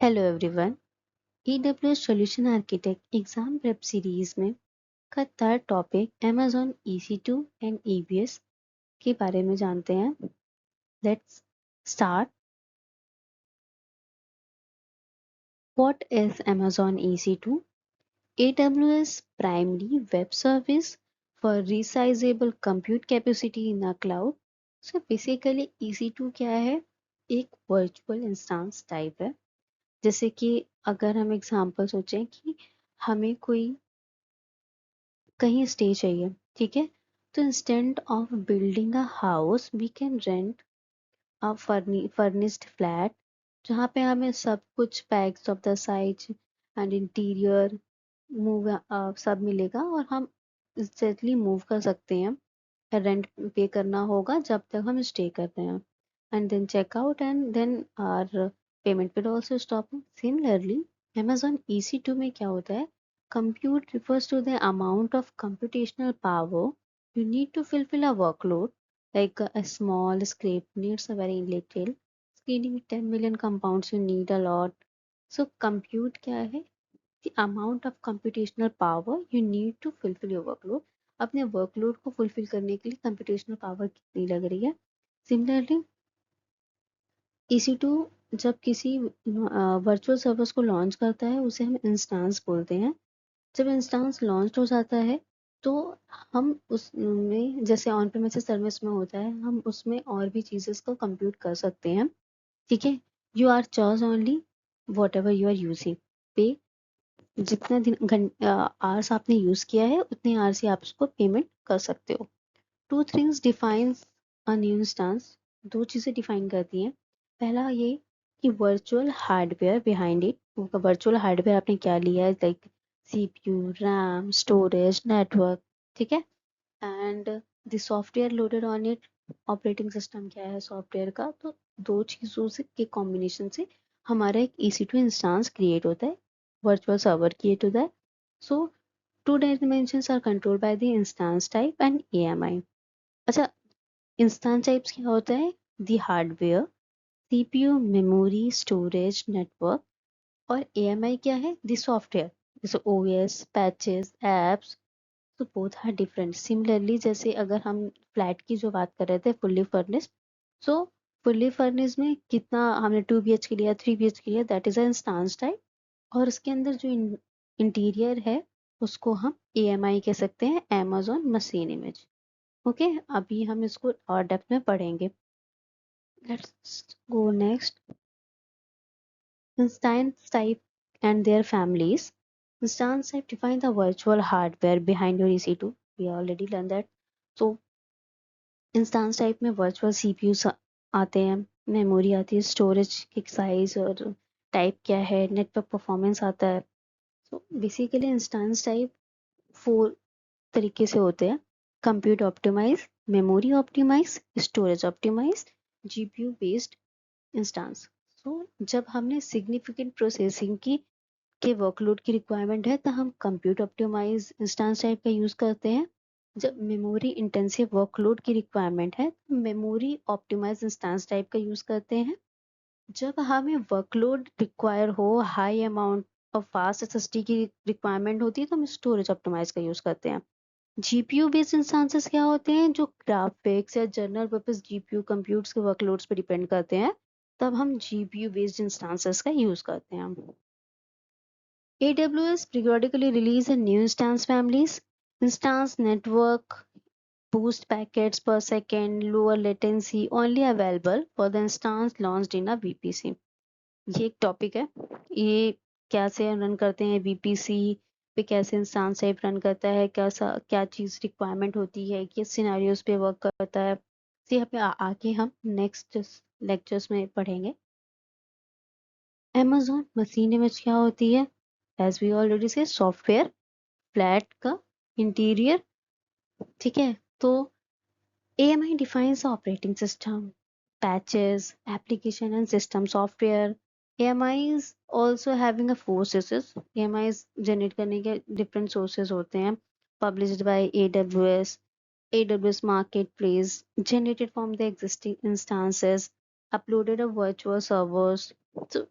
Hello everyone. AWS solution architect exam prep series में का third topic Amazon EC2 and EBS के बारे में जानते हैं। Let's start. What is Amazon EC2? AWS primary web service for resizable compute capacity in a cloud. So basically EC2 क्या है? एक वर्चुअल इंस्टेंस टाइप है। जैसे कि अगर हम एग्जांपल सोचें कि हमें कोई कहीं स्टे चाहिए, ठीक है, तो instead of building a house we can rent a furnished flat जहाँ पे हमें सब कुछ bags of the size and interior move सब मिलेगा और हम इंस्टेंटली मूव कर सकते हैं। रेंट पे करना होगा जब तक हम स्टे कर रहे हैं and then check out and then our payment will also stop. Similarly Amazon EC2 में क्या होता है? Compute refers to the amount of computational power you need to fulfill a workload. Like a small script needs a very little. Screening with 10 million compounds you need a lot. So compute क्या है? The amount of computational power you need to fulfill your workload. अपने workload को fulfil करने के लिए computational power कितनी लग रही है। सिमिलरली EC2 जब किसी वर्चुअल सर्विस को लॉन्च करता है उसे हम इंस्टांस बोलते हैं। जब इंस्टांस लॉन्च हो जाता है तो हम उसमें जैसे ऑन प्रेमिसेस सर्विस में होता है हम उसमें और भी चीजें को कंप्यूट कर सकते हैं। ठीक है, you are charge only whatever you are using पे। जितना दिन आवर्स आपने यूज किया है उतने आवर्स ही आप उसको पेमेंट कर सकते हो। Two things defines a new instance. दो चीजें डिफाइन करती हैं। पहला ये कि virtual hardware behind it. Virtual hardware आपने क्या लिया है, like CPU, RAM, storage, network. ठीक है, and the software loaded on it. Operating system क्या है सॉफ्टवेयर का। तो दो चीज़ों से के कॉम्बिनेशन से हमारा एक EC2 इंस्टांस क्रिएट होता है, वर्चुअल सर्वर क्रिएट होता है। So two dimensions are controlled by the instance type and AMI। अच्छा, इंस्टांस टाइप्स क्या होता है? The hardware, CPU, memory, storage, network. और AMI क्या है? द सॉफ्टवेयर, जैसे OS, पैचेस, एप्स। तो बोथ आर डिफरेंट। सिमिलरली जैसे अगर हम फ्लैट की जो बात कर रहे थे फुल्ली फर्निश्ड, सो फुल्ली फर्निश्ड में कितना हमने 2 BHK लिया, 3 BHK लिया, दैट इज इंस्टांस टाइप। और उसके अंदर जो इंटीरियर है उसको हम AMI कह सकते हैं, Amazon मशीन इमेज। ओके, अभी हम इसको और डेप्थ में पढ़ेंगे। Let's go next. Instance type and their families. Instance type define the virtual hardware behind your EC2. We already learned that. So instance type में वर्चुअल CPU आते हैं, memory आती है, स्टोरेज की साइज और टाइप क्या है, नेटवर्क परफॉर्मेंस आता है। सो बेसिकली इंस्टांस टाइप 4 तरीके से होते हैं: compute optimise, memory optimise, storage optimise, GPU based instance. So जब हमने सिग्निफिकेंट प्रोसेसिंग की के वर्कलोड की रिक्वायरमेंट है तो हम कंप्यूट ऑप्टिमाइज इंस्टांस टाइप का यूज करते हैं। जब मेमोरी इंटेंसिव वर्कलोड की रिक्वायरमेंट है तो मेमोरी ऑप्टिमाइज इंस्टांस टाइप का यूज करते हैं। जब हमें वर्कलोड रिक्वायर हो, high amount of fast SSD की रिक्वायरमेंट होती है तो हम स्टोरेज ऑप्टिमाइज का यूज करते हैं। GPU बेस्ड इंस्टांसेस क्या होते हैं? जो ग्राफिक्स या जनरल पर्पस GPU कंप्यूट्स के वर्कलोड्स पर डिपेंड करते हैं, तब हम GPU बेस्ड इंस्टांसेस का यूज करते हैं। AWS periodically release a new instance families. Instance network boost packets per second, lower latency, only available for the instance launched in a VPC. ये एक टॉपिक है। ये कैसे रन करते हैं VPC पे, कैसे इंस्टांस टाइप रन करता है, क्या चीज़ रिक्वायरमेंट होती है, किस सिनेरियोज पे वर्क करता है। तो यहाँ पे आके हम नेक्स्ट लेक्चर्स में पढ़ेंगे। Amazon मशीन इमेज क्या होती है? एज वी ऑलरेडी से सॉफ्टवेयर, फ्लैट का इंटीरियर। ठीक है, तो AMI defines the operating system, patches, application and system software. AMI is also having a four sources. AMI is generate करने के different sources होते हैं, published by AWS Marketplace, generated from the existing instances, uploaded of virtual servers. So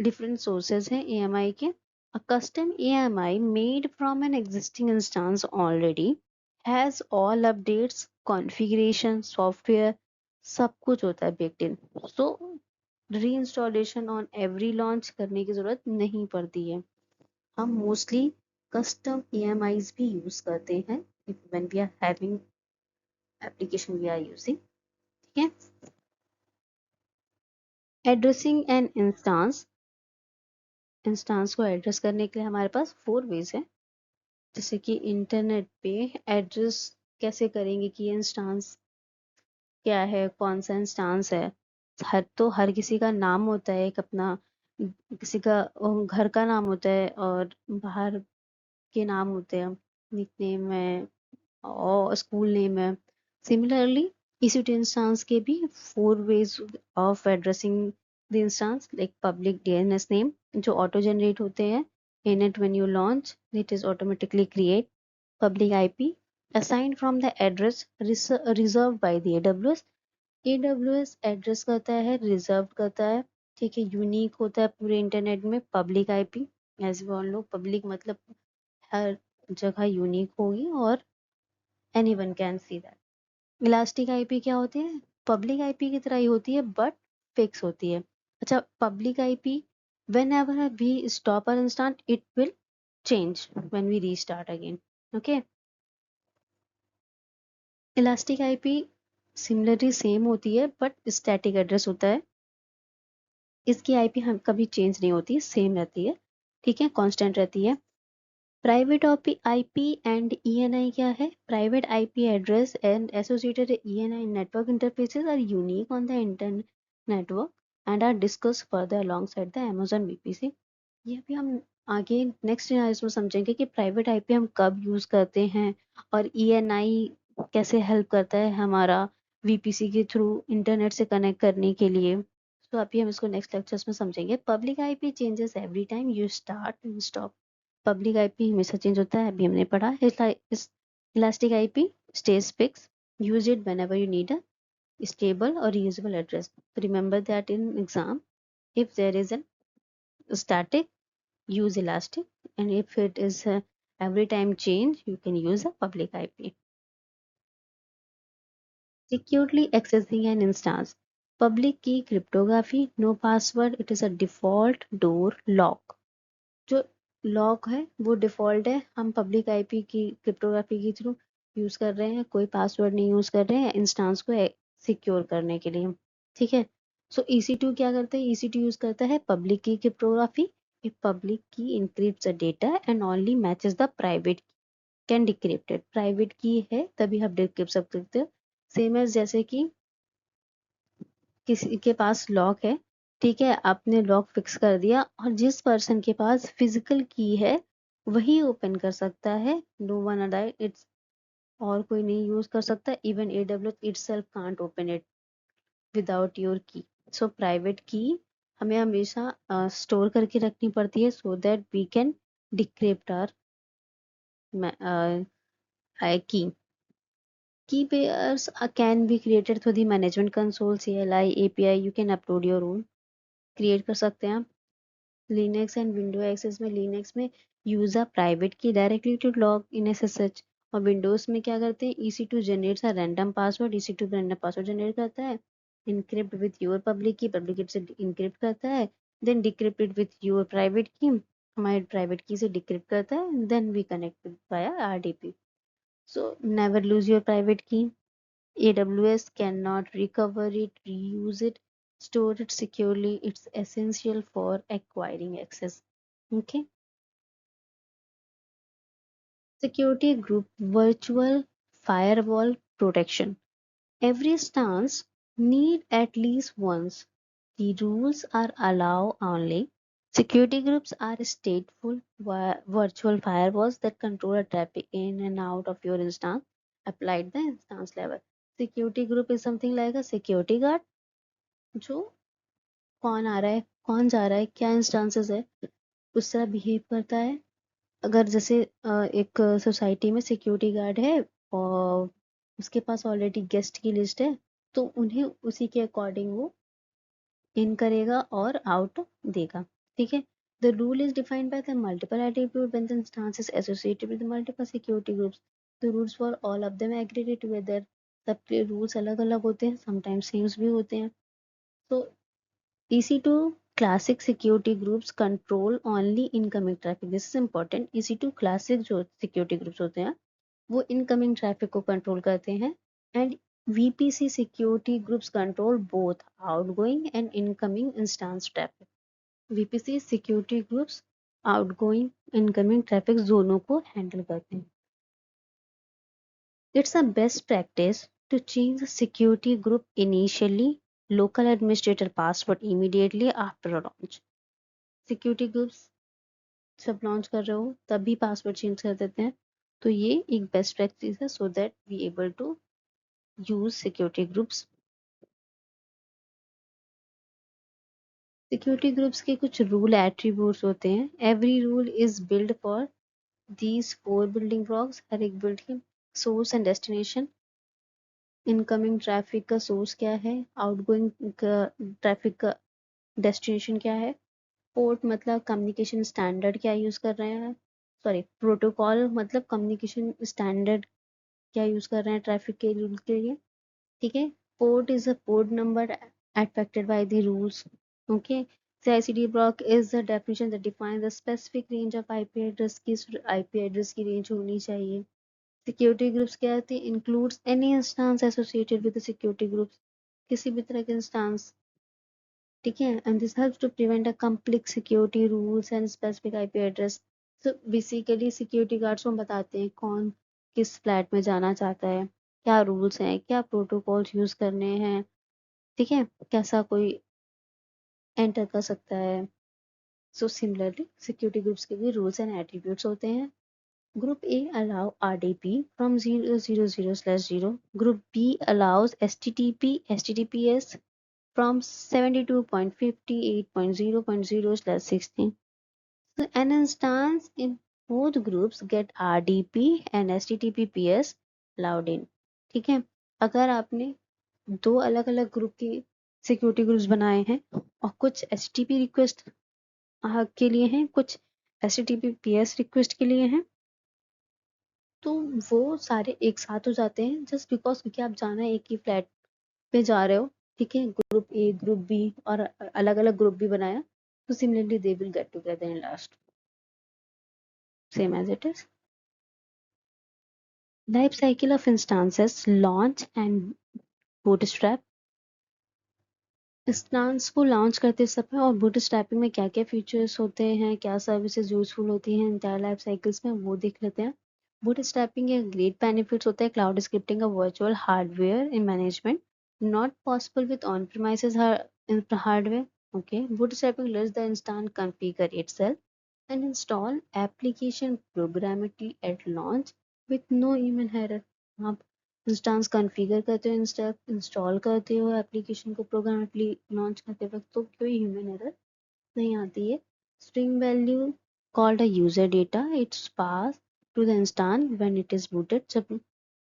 different sources हैं AMI के. A custom AMI made from an existing instance already has all updates, configuration, software, सब कुछ होता है baked in. So reinstallation on every launch करने की जरूरत नहीं पड़ती है. हम मोस्टली कस्टम AMIs भी यूज करते हैं when we are having application we are using. ठीक है. एड्रेसिंग एन इंस्टांस को एड्रेस करने के लिए हमारे पास 4 वेज है. जैसे कि इंटरनेट पे एड्रेस कैसे करेंगे कि ये इंस्टांस क्या है, कौन सा इंस्टांस है. हर किसी का नाम होता है, एक अपना किसी का घर का नाम होता है और बाहर के नाम होते हैं, निकनेम है और स्कूल नेम है. सिमिलरली EC2 इंस्टांस के भी 4 ways of addressing the instance, like public DNS name जो ऑटो जनरेट होते हैं. init when you launch it is automatically create. Public IP assigned from the address reserved by the AWS. AWS address करता है, reserve करता है. ठीक है. Unique होता है पूरे इंटरनेट में. Public IP as we all know, public मतलब हर जगह यूनिक होगी और anyone can see that. Elastic IP क्या होती है? पब्लिक आईपी की तरह ही होती है बट फिक्स होती है. अच्छा, public IP whenever we stop our instant it will change when we restart again. Okay. Elastic IP similarly same होती है बट स्टैटिक एड्रेस होता है. इसकी आईपी हम कभी चेंज नहीं होती, सेम रहती है. ठीक है, कांस्टेंट रहती है. प्राइवेट IP and ENI क्या है? Private IP address and associated ENI network interfaces are unique on the internet network and are discussed further alongside the Amazon VPC. ये भी हम आगे नेक्स्ट में समझेंगे कि प्राइवेट IP हम कब यूज करते हैं और ENI कैसे हेल्प करता है हमारा VPC के थ्रू इंटरनेट से कनेक्ट करने के लिए. तो अभी हम इसको नेक्स्ट लेक्चर्स में समझेंगे. Public IP changes every time you start and stop. Public IP हमेशा चेंज होता है, अभी हमने पढ़ा. Elastic IP stage fix. Use it whenever you need a stable or reusable address. Remember that in exam, if there is a static, use elastic, and if it is every time change, you can use a public IP. Securely accessing an instance. Public key cryptography, no password, it is a default door lock. जो lock है वो default है, हम public IP की cryptography के through use कर रहे हैं, कोई पासवर्ड नहीं यूज कर रहे हैं इंस्टांस को सिक्योर करने के लिए. ठीक है. सो EC2 क्या करता है? EC2 यूज करता है पब्लिक की क्रिप्टोग्राफी. इफ पब्लिक की encrypts the data and only matches the private can decrypted. Private की है तभी आप डिक्रिप्ट सकते हो. सेम एज जैसे कि किसी के पास लॉक है, ठीक है, आपने लॉक फिक्स कर दिया और जिस पर्सन के पास फिजिकल की है वही ओपन कर सकता है. नो वन अदर इट्स, और कोई नहीं यूज कर सकता. Even AWS itself can't open it without your key. So private key हमें हमेशा स्टोर करके रखनी पड़ती है so that we can decrypt our key. Key pairs can be created through the management console, CLI, API. You can upload your own. Create कर सकते हैं आप. लिनक्स एंड विंडो एक्सेस में, लिनक्स में use a private key directly to log in SSH. और Windows में क्या करते हैं? EC2 generates a random password. EC2 random password generate करता है, encrypt with your public key, public key से इनक्रिप्ट करता है, then decrypt it with your private key, हमारे प्राइवेट की से डिक्रिप्ट करता है, then we connect via RDP. So never lose your private की. AWS cannot recover it, reuse it, store it securely. It's essential for acquiring access. Okay. Security group virtual firewall protection. Every stance need at least once. The rules are allow only. Security groups are stateful virtual firewalls that control traffic in and out of your instance applied the instance level. Security group is something like a security guard जो कौन आ रहा है, कौन जा रहा है, क्या instances है, उस तरह बिहेव करता है. अगर जैसे एक सोसाइटी में सिक्योरिटी गार्ड है और उसके पास ऑलरेडी गेस्ट की लिस्ट है तो उन्हें उसी के अकॉर्डिंग वो इन करेगा और आउट देगा. ठीक है. The rule is defined by the multiple attribute when the instance is associated with the multiple security groups. The rules for all of them aggregate together. सबके rules अलग अलग होते हैं, sometimes same भी होते हैं. So EC2 classic security groups control only incoming traffic. This is important. EC2 classic जो security groups होते हैं वो incoming traffic को control करते हैं and VPC security groups control both outgoing and incoming instance traffic. VPC security groups outgoing incoming traffic दोनों को handle करते हैं. It's a best practice to change the security group initially, local administrator password immediately after a launch. Security groups जब launch कर रहे हो तभी password change कर देते हैं, तो ये एक बेस्ट प्रैक्टिस है so that we able to use security groups. Security groups के कुछ रूल एट्रीब्यूट्स होते हैं. Every rule is build for these 4 building blocks. हर एक बिल्ड के source and destination. Incoming traffic का सोर्स क्या है, आउटगोइंग ट्रैफिक का डेस्टिनेशन क्या है, पोर्ट मतलब कम्युनिकेशन स्टैंडर्ड क्या यूज कर रहे हैं, सॉरी प्रोटोकॉल मतलब कम्युनिकेशन स्टैंडर्ड क्या यूज कर रहे हैं ट्रैफिक के रूल के लिए. ठीक है. Port is a port number affected by the rules. Okay. CICD block is the definition that defines the specific range of IP address. किस IP address की range होनी चाहिए. Security groups क्या होती है, includes any instance associated with the security groups. किसी भी तरह के instance. ठीक है. And this helps to prevent a complex security rules and specific IP address. So basically security guards को बताते हैं कौन किस फ्लैट में जाना चाहता है, क्या रूल्स हैं, क्या प्रोटोकॉल्स यूज करने हैं. ठीक है. कैसा कोई एंटर कर सकता है. सो सिमिलरली सिक्योरिटी ग्रुप्स के भी रूल्स एंड एट्रीब्यूट्स होते हैं. Group A allow RDP from 000/0. Group B allows HTTPS from 72.58.0.0/16. So an instance in both groups get RDP and HTTPS allowed in. ठीक है. अगर आपने दो अलग अलग ग्रुप की सिक्योरिटी ग्रुप्स बनाए हैं और कुछ HTTP रिक्वेस्ट के लिए हैं, कुछ HTTPS रिक्वेस्ट के लिए हैं, तो वो सारे एक साथ हो जाते हैं जस्ट बिकॉज क्योंकि आप जाना एक ही फ्लैट पे जा रहे हो. ठीक है. ग्रुप ए ग्रुप बी और अलग अलग ग्रुप भी बनाया तो similarly they will get together in last same as it is. Life cycle of instances launch and bootstrap. Instance को लॉन्च करते समय और बूटस्ट्रैपिंग में क्या क्या फीचर्स होते हैं, क्या सर्विसेज यूजफुल होती हैं इंटायर लाइफ साइकिल्स में, वो देख लेते हैं. बूटस्ट्रैपिंग के ग्रेट बेनिफिट्स होते हैं. Cloud scripting of virtual hardware in management not possible with on premises hardware. Okay. Bootstrapping lets the instant configure itself and install application programmatically at launch with no human error. आप instance configure करते हो, install करते हो application को प्रोग्रामेटली launch करते वक्त तो कोई ह्यूमन एरर नहीं आती है. String value called a user data it's pass to the instance when it is booted. जब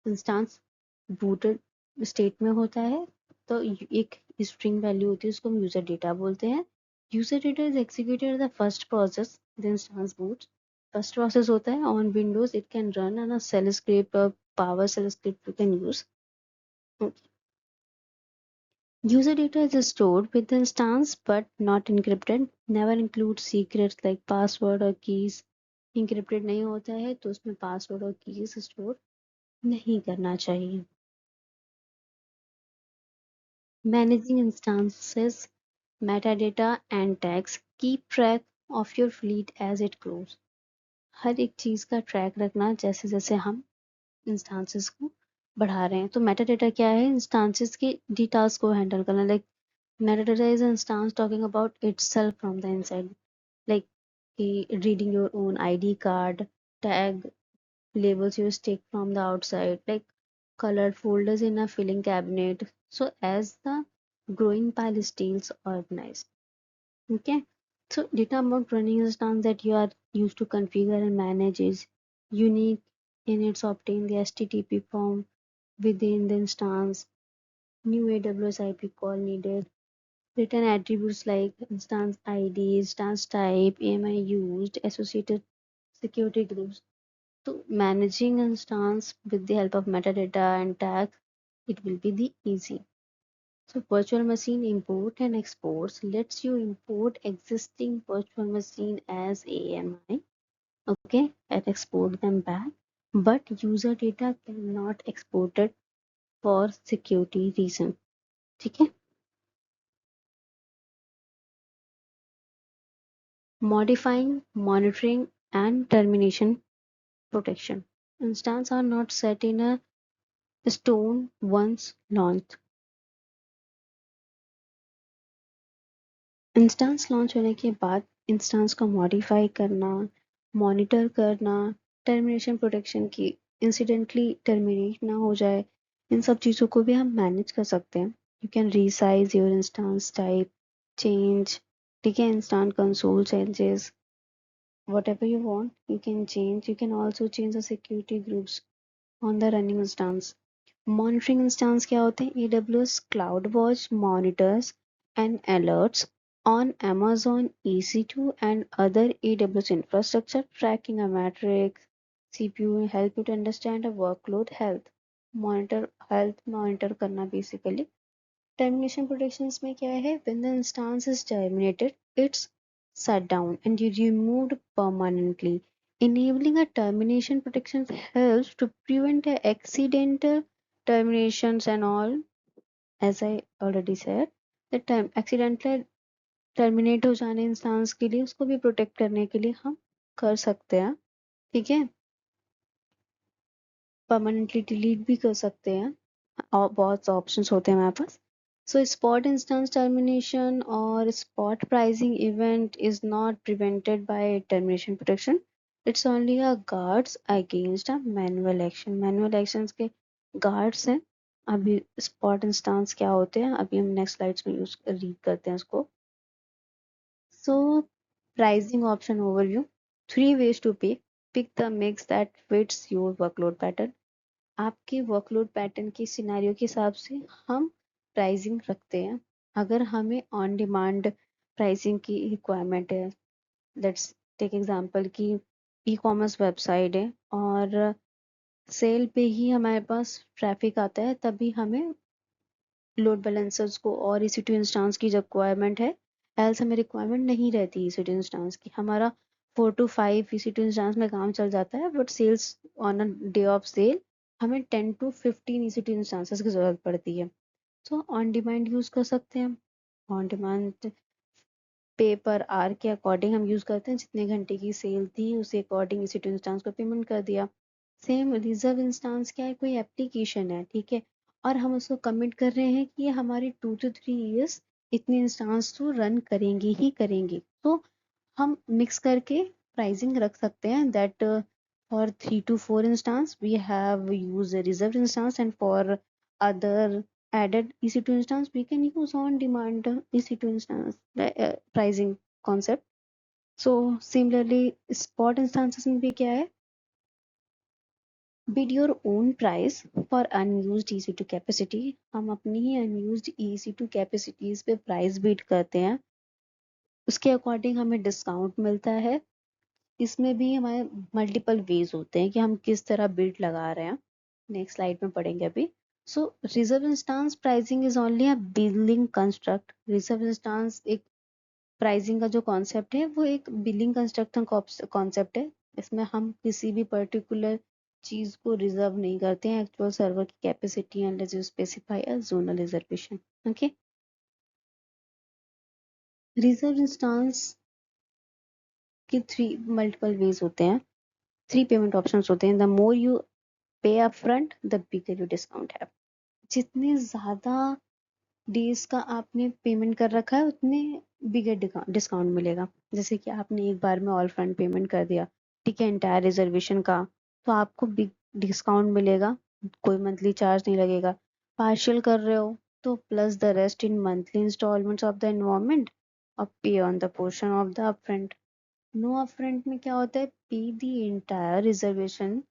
इंस्टांस बूटेड स्टेट में होता है तो एक स्ट्रिंग वैल्यू होती है, उसको हम यूजर डेटा बोलते हैं. User data is executed the first process the instance boots. First process होता है on Windows. It can run on a shell script और PowerShell script you can use. Okay. User data is stored with the instance but not encrypted. Never include secrets like password or keys. Encrypted नहीं होता है तो उसमें password और keys store नहीं करना चाहिए. Managing instances, metadata and tags. Keep track of your fleet as it grows. हर एक चीज का ट्रैक रखना जैसे जैसे हम इंस्टांसेस को बढ़ा रहे हैं. तो मेटाडेटा क्या है, इंस्टांसेस के डेटास को हैंडल करना. Like metadata is instance talking about itself from the inside, like reading your own ID card, tag, labels you stick from the outside, like colored folders in a filing cabinet. So as the growing pile is still organized. Okay. So data about running instance that you are used to configure and manage is unique in its obtain the HTTP form within the instance. New AWS IP call needed. Written attributes like instance ID, instance type, AMI used, associated security groups. So managing instance with the help of metadata and tags, it will be the easy. So virtual machine import and exports lets you import existing virtual machine as AMI, okay, and export them back. But user data cannot export it for security reason. ठीक है. Modifying, monitoring, and termination protection. Instances are not set in a stone once launched. Instance launch होने के बाद instance को modify करना, monitor करना, termination protection की incidentally terminate ना हो जाए, इन सब चीज़ों को भी हम मैनेज कर सकते हैं. You can resize your instance type, change, ठीक है, instant console changes, whatever you want you can change. You can also change the security groups on the running instance. Monitoring instance क्या होते हैं? AWS CloudWatch monitors and alerts on Amazon EC2 and other AWS infrastructure, tracking a metrics. CPU help you to understand a workload health. Monitor health monitor करना basically. Termination protections में क्या है? When the instance is terminated, it's shut down and you removed permanently. Enabling a termination protection helps to prevent a accidental terminations and all. As I already said, the term accidental terminate हो जाने instance के लिए उसको भी protect करने के लिए हम कर सकते हैं. ठीक है, परमानेंटली डिलीट भी कर सकते हैं और बहुत ऑप्शंस होते हैं हमारे पास. So spot instance termination or spot pricing event is not prevented by termination protection. It's only a guards against a manual action. Manual actions के guards हैं. अभी spot instance क्या होते हैं अभी हम next slides में यूज रीड करते हैं इसको. So pricing option overview. 3 ways to pay. Pick the mix that fits your workload pattern. आपके वर्कलोड पैटर्न के सिनेरियो के हिसाब से हम प्राइसिंग रखते हैं. अगर हमें ऑन डिमांड प्राइसिंग की रिक्वायरमेंट है, लेट्स टेक एग्जांपल कि ई कॉमर्स वेबसाइट है और सेल पे ही हमारे पास ट्रैफिक आता है, तभी हमें लोड बैलेंसर्स को और EC2 इंस्टांस की रिक्वायरमेंट है. एल्स हमें रिक्वायरमेंट नहीं रहती EC2 इंस्टांस की. हमारा 4 to 5 EC2 इंस्टांस में काम चल जाता है, but sales on a day of sale हमें 10 to 15 EC2 इंस्टांसेस की जरूरत पड़ती है. तो ऑन डिमांड यूज कर सकते हैं. ऑन डिमांड पे पर आर के अकॉर्डिंग हम यूज करते हैं. जितने घंटे की सेल थी उसी अकॉर्डिंग EC2 इंस्टांस को पेमेंट कर दिया. सेम रिजर्व इंस्टांस क्या है? कोई एप्लीकेशन है, ठीक है, और हम उसको कमिट कर रहे हैं कि ये हमारे 2 to 3 years इतने इंस्टांस तो रन करेंगे ही करेंगे. तो हम मिक्स करके प्राइसिंग रख सकते हैं that for 3 to 4 instance we have used a reserved instance and for other added EC2 instance we can use on demand EC2 instance pricing concept. So similarly spot instances में भी क्या है? Bid your own price for unused EC2 capacity. हम अपनी ही unused EC2 capacities पे price beat करते हैं, उसके अकॉर्डिंग हमें डिस्काउंट मिलता है. इसमें भी हमारे मल्टीपल वेज होते हैं कि हम किस तरह बिड लगा रहे हैं. नेक्स्ट स्लाइड में पढ़ेंगे अभी. So reserve instance pricing is only a billing construct. Reserve instance एक प्राइसिंग का जो कॉन्सेप्ट है वो एक बिलिंग कंस्ट्रक्ट कॉन्सेप्ट है. इसमें हम किसी भी पर्टिकुलर चीज को रिजर्व नहीं करते हैं एक्चुअल सर्वर की capacity unless you specify a zonal reservation. Okay, reserve instance के 3 मल्टीपल वेज होते हैं, 3 पेमेंट ऑप्शंस होते हैं. द मोर यू पे upfront the bigger your discount है. जितने ज्यादा डेज का आपने पेमेंट कर रखा है उतने बिगर डिस्काउंट मिलेगा. जैसे कि आपने एक बार में ऑल फ्रंट पेमेंट कर दिया, ठीक है, एंटायर रिजर्वेशन का, तो आपको बिग डिस्काउंट मिलेगा, कोई मंथली चार्ज नहीं लगेगा. पार्शियल कर रहे हो तो plus the rest in monthly instalments of the involvement और pay on the portion of the upfront. No upfront में क्या होता है? Pay the entire reservation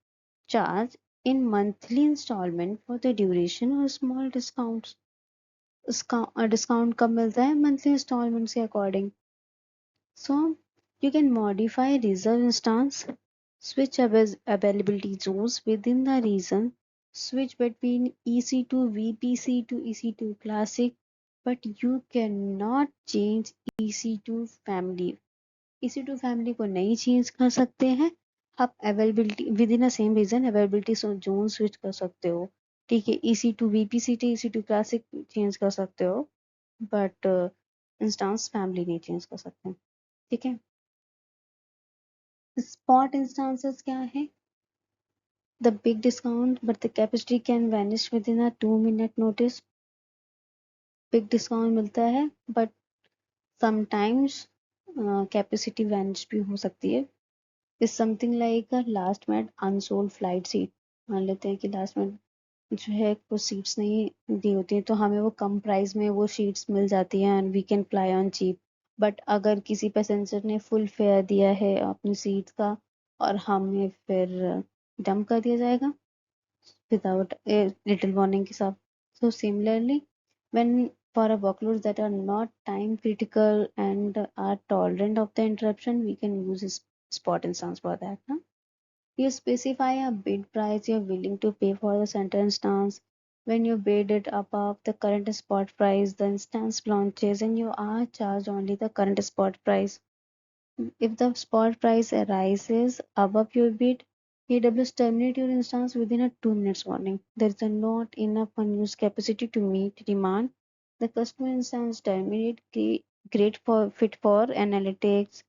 charge in monthly installment for the duration or small discounts. उसका discount कब मिलता है? Monthly installments के according. So you can modify reserve instance, switch availability zones within the region, switch between EC2 VPC to EC2 Classic, but you cannot change EC2 family। EC2 family को नहीं change कर सकते हैं। आप availability within a same region availability zone switch कर सकते हो। ठीक है, EC2 VPC to EC2 classic change कर सकते हो, बट इंस्टांस फैमिली नहीं चेंज कर सकते। ठीक है। स्पॉट इंस्टांसेस क्या है? The big discount but the capacity can vanish with in a 2 minute notice. Big discount मिलता है बट समटाइम्स कैपेसिटी वैनिश भी हो सकती है। Is something like a last minute unsold flight seat. मान लेते हैं कि लास्ट मिनट जो है कुछ सीट्स नहीं दी होती हैं, तो हमें वो कम प्राइस में वो सीट्स मिल जाती हैं and we can fly on cheap. But अगर किसी पैसेंजर ने फुल फेयर दिया है अपनी सीट का और हमें फिर डंप कर दिया जाएगा without a little warning के साथ। So similarly, when for a workloads that are not time critical and are tolerant of the interruption, we can use a spot instance for that. Huh? You specify a bid price you're willing to pay for the center instance. When you bid it above the current spot price, the instance launches and you are charged only the current spot price. If the spot price rises above your bid, AWS terminate your instance within a 2 minutes warning. There is not enough unused capacity to meet demand. The customer instance terminate great for fit for analytics,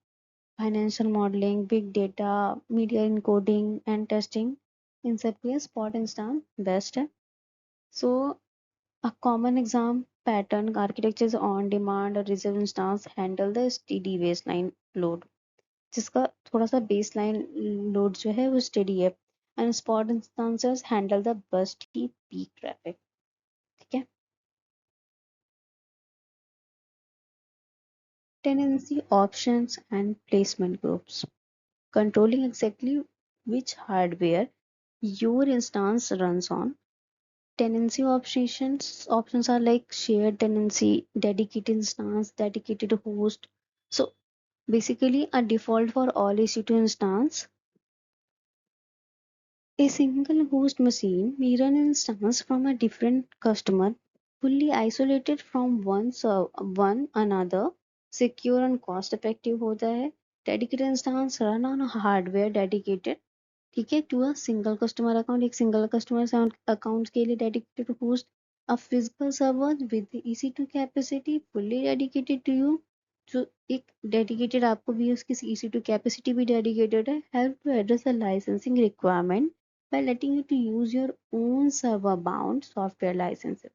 financial modeling, big data, media encoding and testing। इन सब के लिए spot instance best है। So a common exam pattern architecture is on demand or reserve instance handle the steady baseline load, जिसका थोड़ा सा baseline load जो है वो स्टेडी है, and spot instances handle the burst की पीक ट्रैफिक। ठीक है। Tenancy options and placement groups, controlling exactly which hardware your instance runs on। Tenancy options are like shared tenancy, dedicated instance, dedicated host. So basically a default for all EC2 instance, a single host machine may run an instance from a different customer, fully isolated from one another, secure and cost effective होता है। Dedicated instance run on a hardware dedicated, ठीक है, to a single customer account. एक single customer account के लिए dedicated host. A physical server with EC2 capacity fully dedicated to you. जो एक dedicated आपको भी उसकी EC2 कैपेसिटी भी डेडिकेटेड है। Help to address the licensing requirement by letting you to use your own server bound software licenses।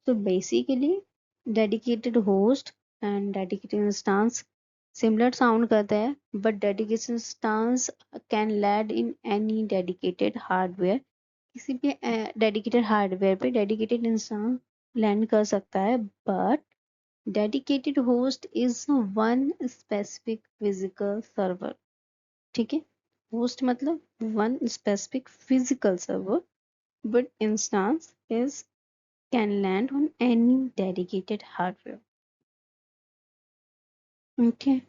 So basically dedicated host and dedicated instance similar sound करता है, but dedicated instance can land in any dedicated hardware। किसी भी dedicated hardware पे dedicated instance land कर सकता है, but dedicated host is one specific physical server. ठीक है, होस्ट मतलब one specific physical server, but instance is can land on any dedicated hardware। Okay।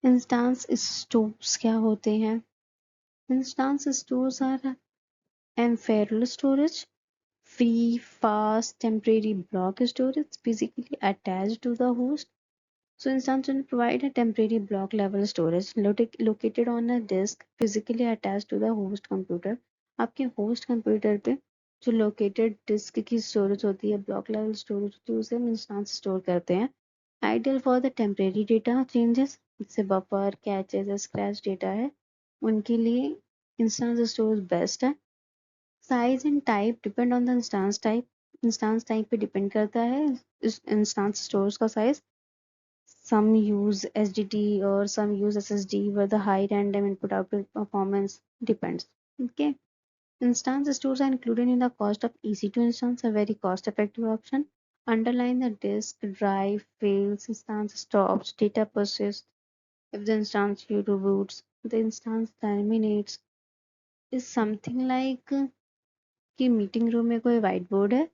Instance stores क्या होते हैं? इंस्टांस स्टोर्स आर एम्फेरल storage, free fast temporary block storage physically attached to the host। So instance will provide a temporary block level storage located on a disk physically attached to the host computer। आपके host computer पे जो located disk की storage होती है, block level storage होती है, उसे हम instance store करते हैं। Ideal for the temporary data changes, जैसे buffer, caches, scratch data है, उनके लिए instance storage best है। Size and type depend on the instance type. Instance type पे डिपेंड करता है इस इंस्टांस स्टोर्स का size. some use SSD or some use SSD where the high random input output performance depends। Okay, instance stores are included in the cost of EC2 instance, a very cost effective option। Underline the disk drive fails, instance stops, data persists, if the instance you reboots, the instance terminates, is something like कि meeting room में कोई white board है,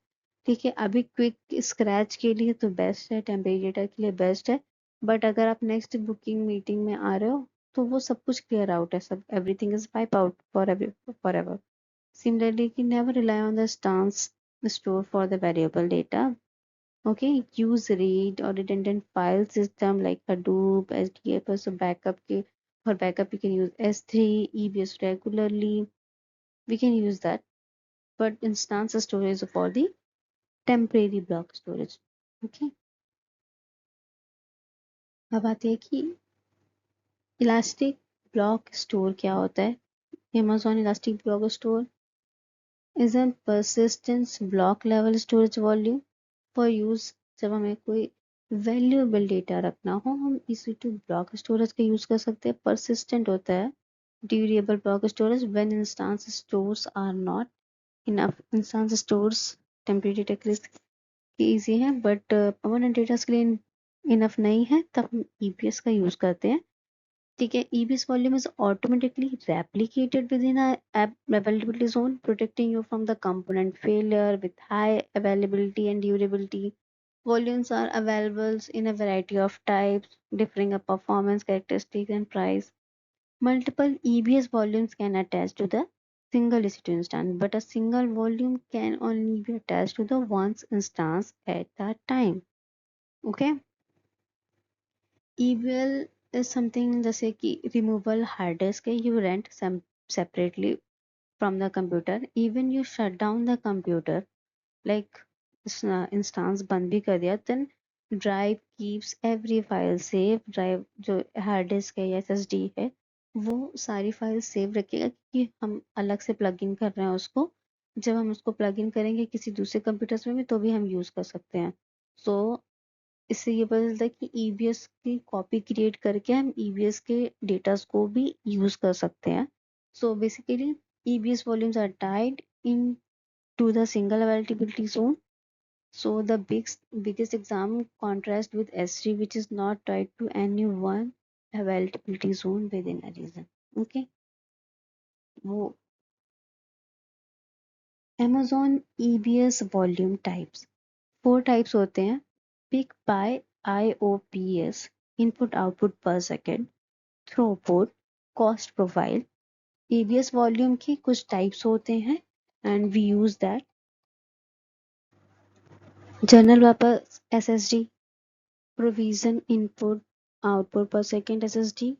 ठीक है, अभी quick scratch के लिए तो बेस्ट है, टेम्परेरी डेटा के लिए बेस्ट है, बट अगर आप नेक्स्ट बुकिंग मीटिंग में आ रहे हो तो वो सब कुछ क्लियर आउट है, सब everything is wipe out for ever. Similarly कि never rely on the stance store for the variable data. Okay, use read or redundant file system like Hadoop, HDFS, so backup के for backup you can use S3, EBS regularly. We can use that, but instance storage for the temporary block storage. Okay, अब आते हैं कि elastic block store क्या होता है। Amazon Elastic Block Store is a persistence block level storage volume for use जब हमें कोई वैल्यूएबल डेटा रखना हो, हम इसी टू ब्लॉक स्टोरेज का यूज कर सकते हैं। परसिस्टेंट होता है durable block storage when instance stores are not enough. Instance stores temporary technique easy है बट परमानेंट डेटा के लिए इनफ नहीं है, तब हम ईपीएस का यूज करते हैं। ठीक है, EBS volume is automatically replicated within a app availability zone, protecting you from the component failure with high availability and durability. Volumes are available in a variety of types, differing in performance characteristics and price. Multiple EBS volumes can attach to the single EC2 instance, but a single volume can only be attached to the one's instance at a time. Okay? EBL is something जैसे कि removable hard disk है, you rent separately from the computer. Even you shut down the computer, like instance बंद भी कर दिया, then drive keeps every file safe. drive जो hard disk है या SSD है वो सारी फाइल सेव रखेगा, क्योंकि हम अलग से प्लग इन कर रहे हैं उसको। जब हम उसको प्लग इन करेंगे किसी दूसरे कंप्यूटर्स में भी तो भी हम यूज कर सकते हैं। सो इससे ये पता चलता है कि ईबीएस की कॉपी क्रिएट करके हम ईबीएस के डेटास को भी यूज कर सकते हैं। So basically EBS volumes are tied into the single availability zone. So the biggest exam contrast with S3, which is not tied to any one availability zone within a region. Okay, वो Amazon EBS volume types 4 types होते हैं। Pick by IOPS, input output per second, throughput, cost profile. EBS volume की कुछ types होते हैं and we use that. General purpose SSD, provision input output per second SSD,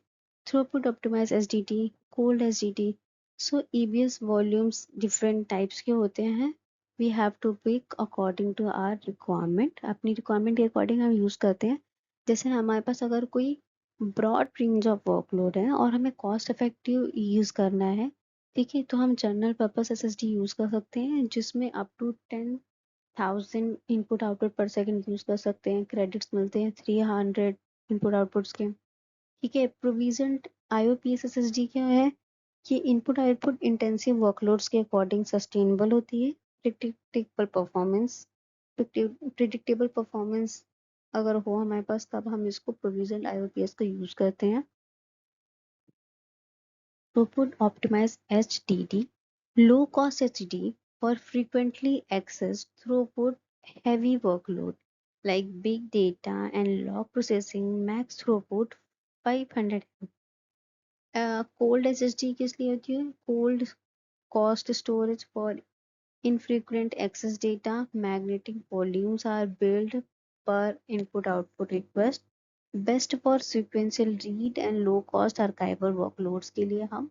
throughput optimise SDT, cold SDT। So EBS volumes different types के होते हैं। We have to pick according to our requirement, अपनी requirement के according हम use करते हैं। जैसे हमारे पास अगर कोई ब्रॉड रेंज ऑफ वर्कलोड है और हमें कॉस्ट इफेक्टिव यूज करना है, ठीक है, तो हम जनरल पर्पस SSD यूज कर सकते हैं जिसमें अप टू 10,000 इनपुट आउटपुट पर सेकंड यूज कर सकते हैं। क्रेडिट्स मिलते हैं 300 इनपुट आउटपुट्स के। ठीक है, प्रोविजन IOPS SSD क्या है? ये इनपुट आउटपुट इंटेंसिव वर्कलोड्स के अकॉर्डिंग सस्टेनेबल होती है। प्रिडिक्टेबल परफॉर्मेंस अगर हो हमारे पास तब हम इसको प्रोविजन IOPS का यूज करते हैं। Throughput optimise HDD, low cost HDD for frequently accessed throughput heavy workload like big data and log processing, max throughput 500। Cold SSD किस लिए होती है? Cold cost storage for infrequent access data, magnetic volumes are built per input output request, best for sequential read and low cost archival workloads के लिए हम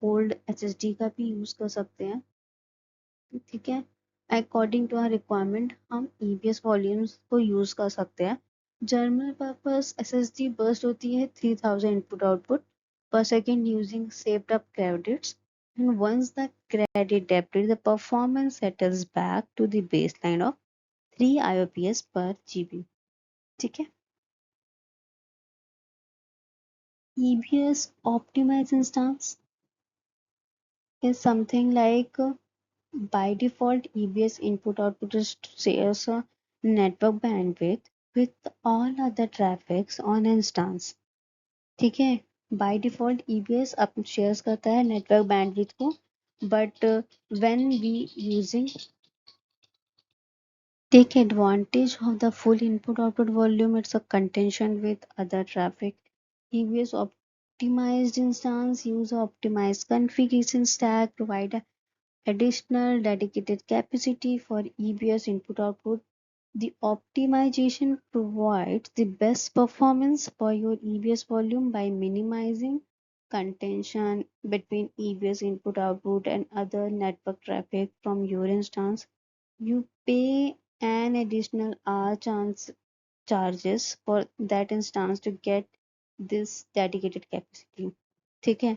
cold SSD का भी use कर सकते हैं। ठीक है, अकॉर्डिंग टू आर रिक्वायरमेंट हम EBS वॉल्यूम्स को यूज कर सकते हैं। जनरल पर्पस SSD बर्स्ट होती है 3000 input output per second using saved up credits, and once the credit depleted the performance settles back to the baseline of 3 IOPS per GB। ठीक है, EBS optimized instance is something like by default EBS input output shares a network bandwidth with all other traffics on instance। ठीक है, by default EBS up shares करता है network bandwidth को, but when we using take advantage of the full input output volume, it's a contention with other traffic. EBS optimized instance use a optimized configuration stack, provide a additional dedicated capacity for EBS input output. The optimization provides the best performance for your EBS volume by minimizing contention between EBS input output and other network traffic from your instance. You pay an additional R charges for that instance to get this dedicated capacity. ठीक है?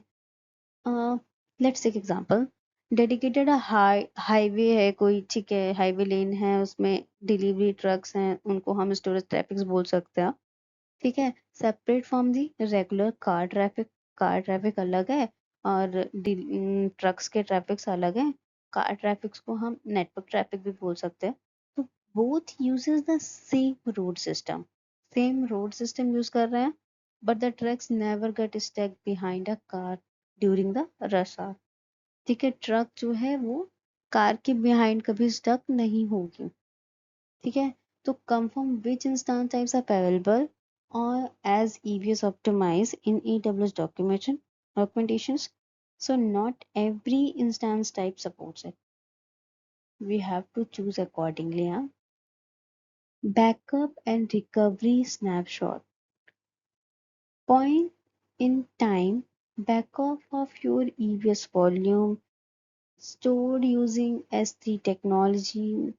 Let's take example, dedicated highway है कोई, ठीक है, highway लेन है, उसमें delivery trucks हैं, उनको हम स्टोरेज ट्रैफिक्स बोल सकते हैं, ठीक है, separate from the regular car traffic अलग है और ट्रक्स के ट्रैफिक्स अलग हैं। कार ट्रैफिक्स को हम नेटवर्क ट्रैफिक भी बोल सकते हैं। तो both uses the same road system use कर रहे हैं, but the trucks never get stuck behind a car during the rush hour. ठीक है, ट्रक जो है वो कार के बिहाइंड कभी स्टक नहीं होगी। ठीक है, तो confirm which instance types are available or as EBS optimized in AWS documentations. So not every instance type supports it. We have to choose accordingly. Huh? Backup and recovery snapshot. Point in time backup of your EBS volume stored using S3 technology.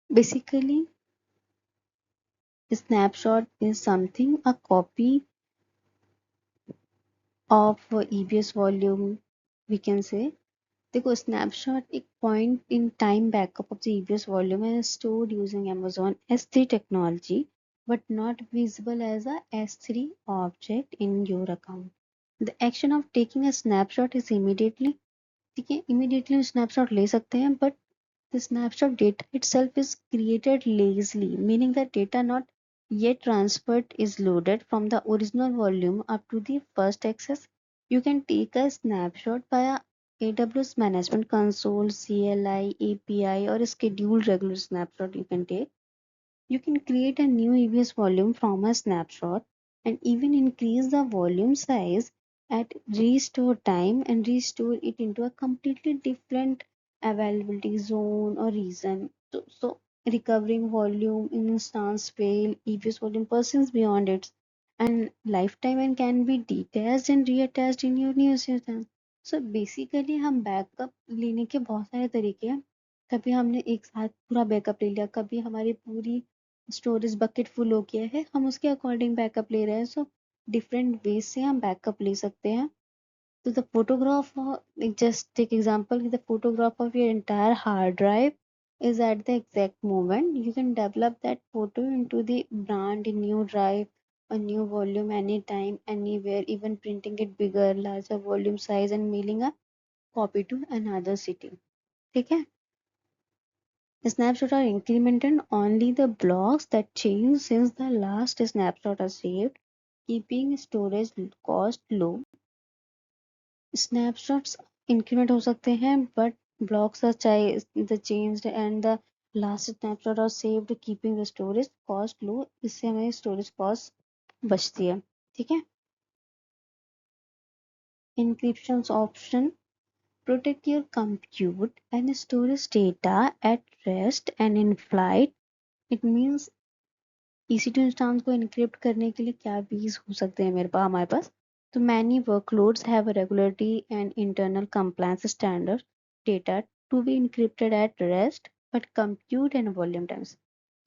Basically, a snapshot is something a copy of EBS volume we can say. देखो, snapshot एक point in time backup of the EBS volume is stored using Amazon S3 technology but not visible as a S3 object in your account. The action of taking a snapshot is immediately, ठीक है, immediately snapshot ले सकते हैं, but the snapshot data itself is created lazily, meaning that data not yet transferred is loaded from the original volume up to the first access. You can take a snapshot via AWS Management Console, CLI, API, or a scheduled regular snapshot you can take. You can create a new EBS volume from a snapshot and even increase the volume size at restore time and restore it into a completely different availability zone or region. So recovering volume in instance fail, EBS volume persists beyond its and lifetime and can be detached and reattached in your new instance. So basically हम backup लेने के बहुत सारे तरीके हैं। कभी हमने एक साथ पूरा बैकअप ले लिया, कभी हमारी पूरी स्टोरेज बकेट फुल हो गया है, हम उसके अकॉर्डिंग बैकअप ले रहे हैं। सो डिफरेंट वेज से हम बैकअप ले सकते हैं। तो the photograph, just take example, the photograph of your entire hard drive is at the exact moment you can develop that photo into the brand new drive, a new volume, anytime, anywhere, even printing it bigger, larger volume size and mailing a copy to another city. ठीक है, snapshots are incremented only the blocks that change since the last snapshot are saved, keeping storage cost low. Snapshots increment हो सकते हैं, but blocks are the changed and the last snapshot are saved, keeping the storage cost low. इससे हमें storage cost बचती है। ठीक है, encryptions option protect your compute and storage data at rest and in flight. It means EC2 instance को encrypt करने के लिए क्या वीज हो सकते हैं हमारे पास। तो many workloads have a regularity and internal compliance standard data to be encrypted at rest but compute and volume times.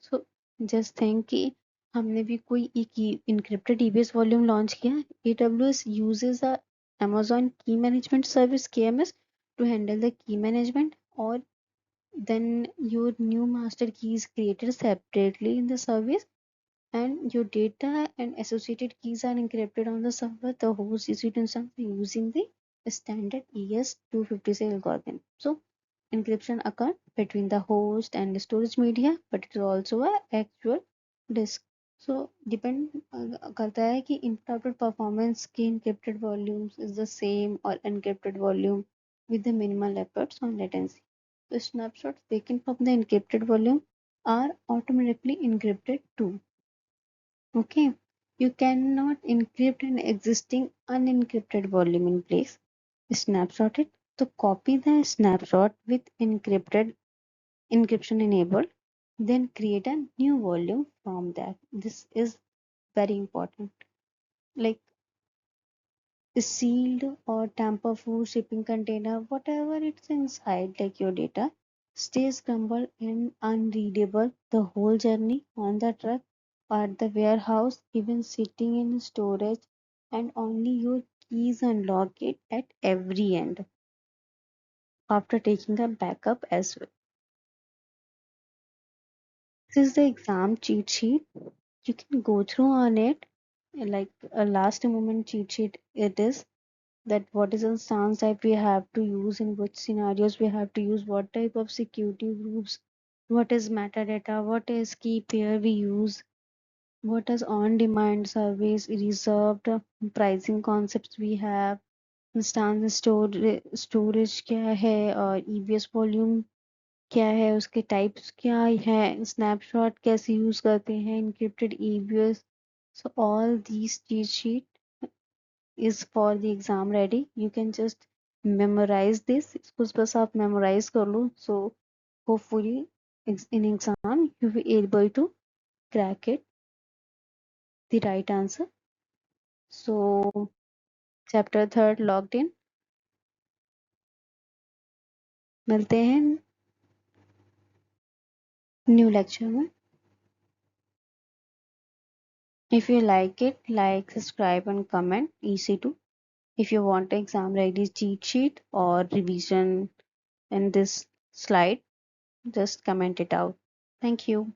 So just think कि हमने भी कोई एक encrypted EBS volume launch किया। AWS uses a Amazon Key Management Service KMS to handle the key management, or then your new master key is created separately in the service and your data and associated keys are encrypted on the server. The host is written something using the standard ES256 algorithm. So encryption occurs between the host and the storage media, but it is also a actual disk. So depend करता है कि input output performance की encrypted volumes is the same or encrypted volume with the minimal efforts on latency. The snapshots taken from the encrypted volume are automatically encrypted too. Okay, you cannot encrypt an existing unencrypted volume in place. Snapshot it. So copy the snapshot with encryption enabled, then create a new volume from that. This is very important. Like sealed or tamper-proof shipping container, whatever it's inside, like your data, stays crumbled and unreadable the whole journey on the truck or at the warehouse, even sitting in storage, and only your keys unlock it at every end after taking a backup as well. This is the exam cheat sheet. You can go through on it like a last moment cheat sheet it is, that what is the stance that we have to use, in which scenarios we have to use, what type of security groups, what is metadata, what is key pair we use, what is on demand service, reserved pricing concepts we have, instance storage क्या है और EBS volume क्या है, उसके types क्या है, snapshot कैसे use करते हैं, encrypted EBS. So all these cheat sheet is for the exam ready. You can just memorize this. इसको बस आप memorize कर लो. So hopefully in exam you will be able to crack it the right answer. So chapter third logged in. मिलते हैं new lecture में. If you like it, like, subscribe and comment. Easy to. If you want an exam ready cheat sheet or revision in this slide, just comment it out. Thank you.